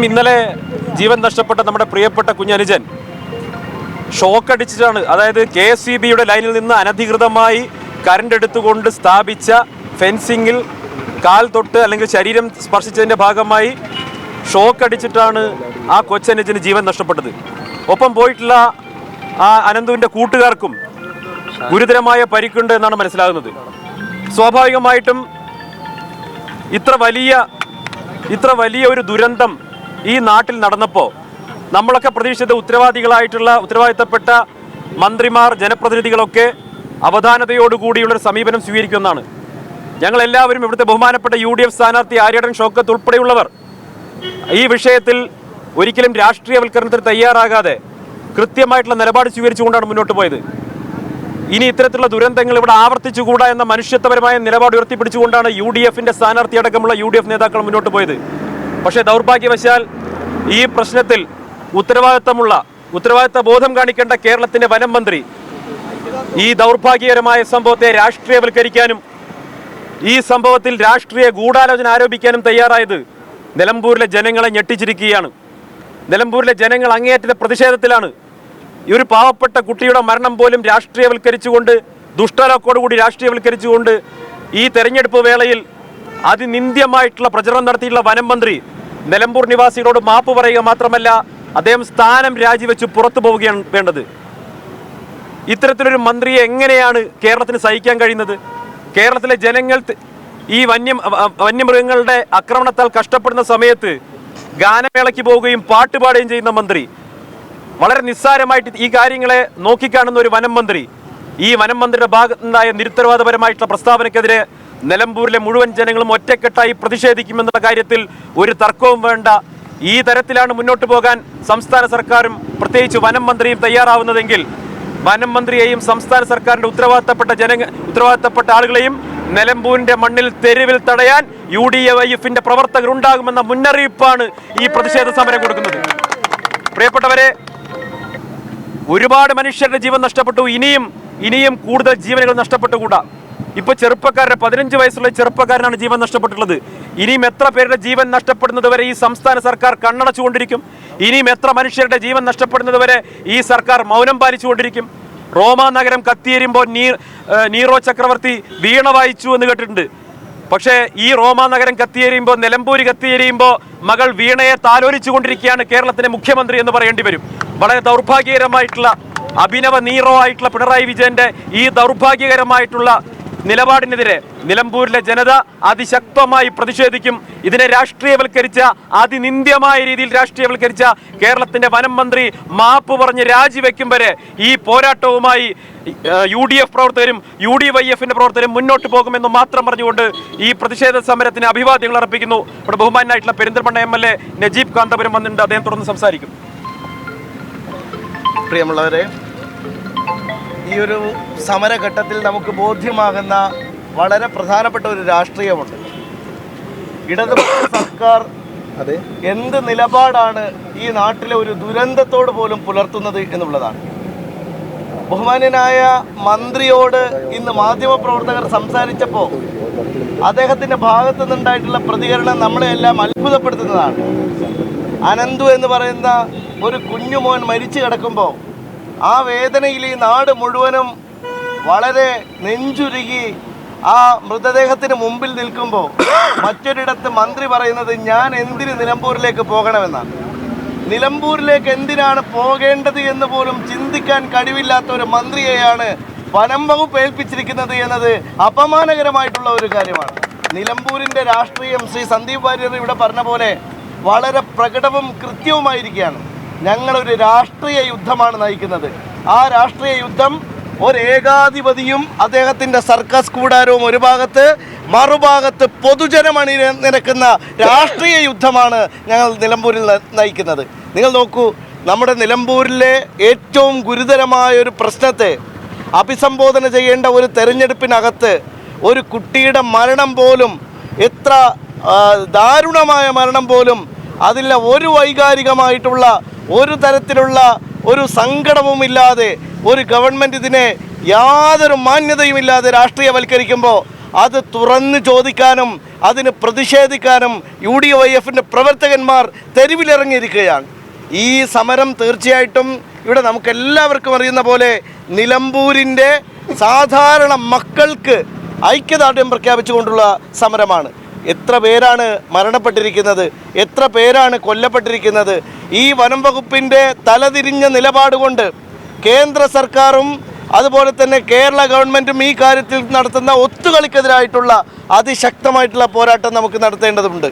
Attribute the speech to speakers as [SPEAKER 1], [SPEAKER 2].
[SPEAKER 1] ഇന്നലെ ജീവൻ നഷ്ടപ്പെട്ട നമ്മുടെ പ്രിയപ്പെട്ട കുഞ്ഞനുജൻ ഷോക്ക് അടിച്ചിട്ടാണ്. അതായത് KSEBയുടെ ലൈനിൽ നിന്ന് അനധികൃതമായി കറണ്ട് എടുത്തുകൊണ്ട് സ്ഥാപിച്ച ഫെൻസിങ്ങിൽ കാൽ തൊട്ട് അല്ലെങ്കിൽ ശരീരം സ്പർശിച്ചതിൻ്റെ ഭാഗമായി ഷോക്ക് അടിച്ചിട്ടാണ് ആ കൊച്ചനുജന് ജീവൻ നഷ്ടപ്പെട്ടത്. ഒപ്പം പോയിട്ടുള്ള ആ അനന്തുവിൻ്റെ കൂട്ടുകാർക്കും ഗുരുതരമായ പരിക്കുണ്ട് എന്നാണ് മനസ്സിലാകുന്നത്. സ്വാഭാവികമായിട്ടും ഇത്ര വലിയ ഒരു ദുരന്തം ഈ നാട്ടിൽ നടന്നപ്പോൾ നമ്മളൊക്കെ പ്രതീക്ഷിച്ചത് ഉത്തരവാദിത്തപ്പെട്ട മന്ത്രിമാർ, ജനപ്രതിനിധികളൊക്കെ അവധാനതയോടുകൂടിയുള്ളൊരു സമീപനം സ്വീകരിക്കുമെന്നാണ്. ഞങ്ങളെല്ലാവരും ഇവിടുത്തെ ബഹുമാനപ്പെട്ട UDF സ്ഥാനാർത്ഥി ആര്യടൻ ഷൗക്കത്ത് ഉൾപ്പെടെയുള്ളവർ ഈ വിഷയത്തിൽ ഒരിക്കലും രാഷ്ട്രീയവൽക്കരണത്തിന് തയ്യാറാകാതെ കൃത്യമായിട്ടുള്ള നിലപാട് സ്വീകരിച്ചുകൊണ്ടാണ് മുന്നോട്ട് പോയത്. ഇനി ഇത്തരത്തിലുള്ള ദുരന്തങ്ങൾ ഇവിടെ ആവർത്തിച്ചുകൂടാ എന്ന മനുഷ്യത്വപരമായ നിലപാട് ഉയർത്തിപ്പിടിച്ചുകൊണ്ടാണ് UDFന്റെ സ്ഥാനാർത്ഥി അടക്കമുള്ള UDF നേതാക്കൾ മുന്നോട്ട് പോയത്. പക്ഷേ ദൗർഭാഗ്യവശാൽ ഈ പ്രശ്നത്തിൽ ഉത്തരവാദിത്ത ബോധം കാണിക്കേണ്ട കേരളത്തിന്റെ വനം മന്ത്രി ഈ ദൗർഭാഗ്യകരമായ സംഭവത്തെ രാഷ്ട്രീയവൽക്കരിക്കാനും ഈ സംഭവത്തിൽ രാഷ്ട്രീയ ഗൂഢാലോചന ആരോപിക്കാനും തയ്യാറായത് നിലമ്പൂരിലെ ജനങ്ങളെ ഞെട്ടിച്ചിരിക്കുകയാണ്. നിലമ്പൂരിലെ ജനങ്ങൾ അങ്ങേയറ്റത്തെ പ്രതിഷേധത്തിലാണ്. ഈ ഒരു പാവപ്പെട്ട കുട്ടിയുടെ മരണം പോലും രാഷ്ട്രീയവൽക്കരിച്ചുകൊണ്ട്, ദുഷ്ടലോക്കോടുകൂടി രാഷ്ട്രീയവൽക്കരിച്ചുകൊണ്ട് ഈ തെരഞ്ഞെടുപ്പ് വേളയിൽ അതിനിന്ദ്യമായിട്ടുള്ള പ്രചരണം നടത്തിയിട്ടുള്ള വനം മന്ത്രി നിലമ്പൂർ നിവാസികളോട് മാപ്പ് പറയുക മാത്രമല്ല, അദ്ദേഹം സ്ഥാനം രാജിവെച്ച് പുറത്തു പോവുകയാണ് വേണ്ടത്. ഇത്തരത്തിലൊരു മന്ത്രിയെ എങ്ങനെയാണ് കേരളത്തിന് സഹിക്കാൻ കഴിയുന്നത്? കേരളത്തിലെ ജനങ്ങൾ ഈ വന്യമൃഗങ്ങളുടെ ആക്രമണത്താൽ കഷ്ടപ്പെടുന്ന സമയത്ത് ഗാനമേളയ്ക്ക് പോവുകയും പാട്ടുപാടുകയും ചെയ്യുന്ന മന്ത്രി, വളരെ നിസ്സാരമായിട്ട് ഈ കാര്യങ്ങളെ നോക്കിക്കാണുന്ന ഒരു വനം മന്ത്രി, ഈ വനം മന്ത്രിയുടെ ഭാഗത്തുനിന്നുണ്ടായ നിരുത്തരവാദപരമായിട്ടുള്ള പ്രസ്താവനയ്ക്കെതിരെ നിലമ്പൂരിലെ മുഴുവൻ ജനങ്ങളും ഒറ്റക്കെട്ടായി പ്രതിഷേധിക്കുമെന്നുള്ള കാര്യത്തിൽ ഒരു തർക്കവും വേണ്ട. ഈ തരത്തിലാണ് മുന്നോട്ട് പോകാൻ സംസ്ഥാന സർക്കാരും പ്രത്യേകിച്ച് വനം മന്ത്രിയും തയ്യാറാവുന്നതെങ്കിൽ വനം മന്ത്രിയെയും സംസ്ഥാന സർക്കാരിന്റെ ഉത്തരവാദിത്തപ്പെട്ട ആളുകളെയും നിലമ്പൂരിന്റെ മണ്ണിൽ തെരുവിൽ തടയാൻ UDF-ന്റെ പ്രവർത്തകർ ഉണ്ടാകുമെന്ന മുന്നറിയിപ്പാണ് ഈ പ്രതിഷേധ സമരം കൊടുക്കുന്നത്. പ്രിയപ്പെട്ടവരെ, ഒരുപാട് മനുഷ്യരുടെ ജീവൻ നഷ്ടപ്പെട്ടു. ഇനിയും കൂടുതൽ ജീവനുകൾ നഷ്ടപ്പെട്ടുകൂടാ. ഇപ്പൊ 15 വയസ്സുള്ള ചെറുപ്പക്കാരനാണ് ജീവൻ നഷ്ടപ്പെട്ടിട്ടുള്ളത്. ഇനിയും എത്ര പേരുടെ ജീവൻ നഷ്ടപ്പെടുന്നത് വരെ ഈ സംസ്ഥാന സർക്കാർ കണ്ണടച്ചുകൊണ്ടിരിക്കും? ഇനിയും എത്ര മനുഷ്യരുടെ ജീവൻ നഷ്ടപ്പെടുന്നത് വരെ ഈ സർക്കാർ മൗനം പാലിച്ചുകൊണ്ടിരിക്കും? റോമാ നഗരം കത്തിയേരുമ്പോൾ നീറോ ചക്രവർത്തി വീണ വായിച്ചു എന്ന് കേട്ടിട്ടുണ്ട്. പക്ഷേ ഈ റോമാ നഗരം കത്തിയേരിയുമ്പോൾ, നിലമ്പൂര് കത്തിയേരിയുമ്പോൾ മകൾ വീണയെ താലോലിച്ചു കൊണ്ടിരിക്കുകയാണ് കേരളത്തിലെ മുഖ്യമന്ത്രി എന്ന് പറയേണ്ടി വരും. വളരെ ദൗർഭാഗ്യകരമായിട്ടുള്ള അഭിനവ നീറോ ആയിട്ടുള്ള പിണറായി വിജയന്റെ ഈ ദൗർഭാഗ്യകരമായിട്ടുള്ള നിലപാടിനെതിരെ നിലമ്പൂരിലെ ജനത അതിശക്തമായി പ്രതിഷേധിക്കും. ഇതിനെ അതിനിന്ദ്യമായ രീതിയിൽ രാഷ്ട്രീയവൽക്കരിച്ച കേരളത്തിന്റെ വനം മന്ത്രി മാപ്പ് പറഞ്ഞ് രാജിവെക്കും വരെ ഈ പോരാട്ടവുമായി UDF പ്രവർത്തകരും UDYF-ന്റെ പ്രവർത്തകരും മുന്നോട്ട് പോകുമെന്ന് മാത്രം പറഞ്ഞുകൊണ്ട് ഈ പ്രതിഷേധ സമരത്തിന് അഭിവാദ്യങ്ങൾ അർപ്പിക്കുന്നു. ഇവിടെ ബഹുമാനായിട്ടുള്ള പെരിന്തൽമണ്ണ MLA നജീബ് കാന്തപുരം വന്നിട്ടുണ്ട്. അദ്ദേഹം തുടർന്ന് സംസാരിക്കും.
[SPEAKER 2] പ്രിയമുള്ളവരെ, ഈ ഒരു സമരഘട്ടത്തിൽ നമുക്ക് ബോധ്യമാകുന്ന വളരെ പ്രധാനപ്പെട്ട ഒരു രാഷ്ട്രീയമുണ്ട്. ഇടതുപക്ഷ സർക്കാർ എന്ത് നിലപാടാണ് ഈ നാട്ടിലെ ഒരു ദുരന്തത്തോട് പോലും പുലർത്തുന്നത് എന്നുള്ളതാണ്. ബഹുമാന്യനായ മന്ത്രിയോട് ഇന്ന് മാധ്യമപ്രവർത്തകർ സംസാരിച്ചപ്പോൾ അദ്ദേഹത്തിൻ്റെ ഭാഗത്തു നിന്നുണ്ടായിട്ടുള്ള പ്രതികരണം നമ്മളെല്ലാം അത്ഭുതപ്പെടുത്തുന്നതാണ്. അനന്തു എന്ന് പറയുന്ന ഒരു കുഞ്ഞുമോൻ മരിച്ചു കിടക്കുമ്പോൾ ആ വേദനയിൽ ഈ നാട് മുഴുവനും വളരെ നെഞ്ചുരുകി ആ മൃതദേഹത്തിന് മുമ്പിൽ നിൽക്കുമ്പോൾ മറ്റൊരിടത്ത് മന്ത്രി പറയുന്നത്, ഞാൻ എന്തിന് നിലമ്പൂരിലേക്ക് പോകണമെന്നാണ്. നിലമ്പൂരിലേക്ക് എന്തിനാണ് പോകേണ്ടത് എന്ന് പോലും ചിന്തിക്കാൻ കഴിവില്ലാത്ത ഒരു മന്ത്രിയെയാണ് വനം വകുപ്പ് ഏൽപ്പിച്ചിരിക്കുന്നത് എന്നത് അപമാനകരമായിട്ടുള്ള ഒരു കാര്യമാണ്. നിലമ്പൂരിൻ്റെ രാഷ്ട്രീയം ശ്രീ സന്ദീപ് വാര്യർ ഇവിടെ പറഞ്ഞ പോലെ വളരെ പ്രകടവും കൃത്യവുമായിരിക്കുകയാണ്. ഞങ്ങളൊരു രാഷ്ട്രീയ യുദ്ധമാണ് നയിക്കുന്നത്. ആ രാഷ്ട്രീയ യുദ്ധം ഒരു ഏകാധിപതിയും അദ്ദേഹത്തിൻ്റെ സർക്കസ് കൂടാരവും ഒരു ഭാഗത്ത്, മറുഭാഗത്ത് പൊതുജനം അണിനിരക്കുന്ന രാഷ്ട്രീയ യുദ്ധമാണ് ഞങ്ങൾ നിലമ്പൂരിൽ നയിക്കുന്നത്. നിങ്ങൾ നോക്കൂ, നമ്മുടെ നിലമ്പൂരിലെ ഏറ്റവും ഗുരുതരമായ ഒരു പ്രശ്നത്തെ അഭിസംബോധന ചെയ്യേണ്ട ഒരു തെരഞ്ഞെടുപ്പിനകത്ത് ഒരു കുട്ടിയുടെ മരണം പോലും, എത്ര ദാരുണമായ മരണം പോലും, അതിൽ ഒരു വൈകാരികമായിട്ടുള്ള ഒരു തരത്തിലുള്ള ഒരു സങ്കടവുമില്ലാതെ ഒരു ഗവൺമെൻറ് ഇതിനെ യാതൊരു മാന്യതയുമില്ലാതെ രാഷ്ട്രീയവൽക്കരിക്കുമ്പോൾ അത് തുറന്നു ചോദിക്കാനും അതിന് പ്രതിഷേധിക്കാനും UDYF-ൻ്റെ പ്രവർത്തകന്മാർ തെരുവിലിറങ്ങിയിരിക്കുകയാണ്. ഈ സമരം തീർച്ചയായിട്ടും ഇവിടെ നമുക്കെല്ലാവർക്കും അറിയുന്ന പോലെ നിലമ്പൂരിൻ്റെ സാധാരണ മക്കൾക്ക് ഐക്യദാർഢ്യം പ്രഖ്യാപിച്ചുകൊണ്ടുള്ള സമരമാണ്. എത്ര പേരാണ് മരണപ്പെട്ടിരിക്കുന്നത്, എത്ര പേരാണ് കൊല്ലപ്പെട്ടിരിക്കുന്നത്. ഈ വനം വകുപ്പിൻ്റെ തലതിരിഞ്ഞ നിലപാടുകൊണ്ട് കേന്ദ്ര സർക്കാരും അതുപോലെ തന്നെ കേരള ഗവൺമെൻറ്റും ഈ കാര്യത്തിൽ നടത്തുന്ന ഒത്തുകളിക്കെതിരായിട്ടുള്ള അതിശക്തമായിട്ടുള്ള പോരാട്ടം നമുക്ക് നടത്തേണ്ടതുണ്ട്.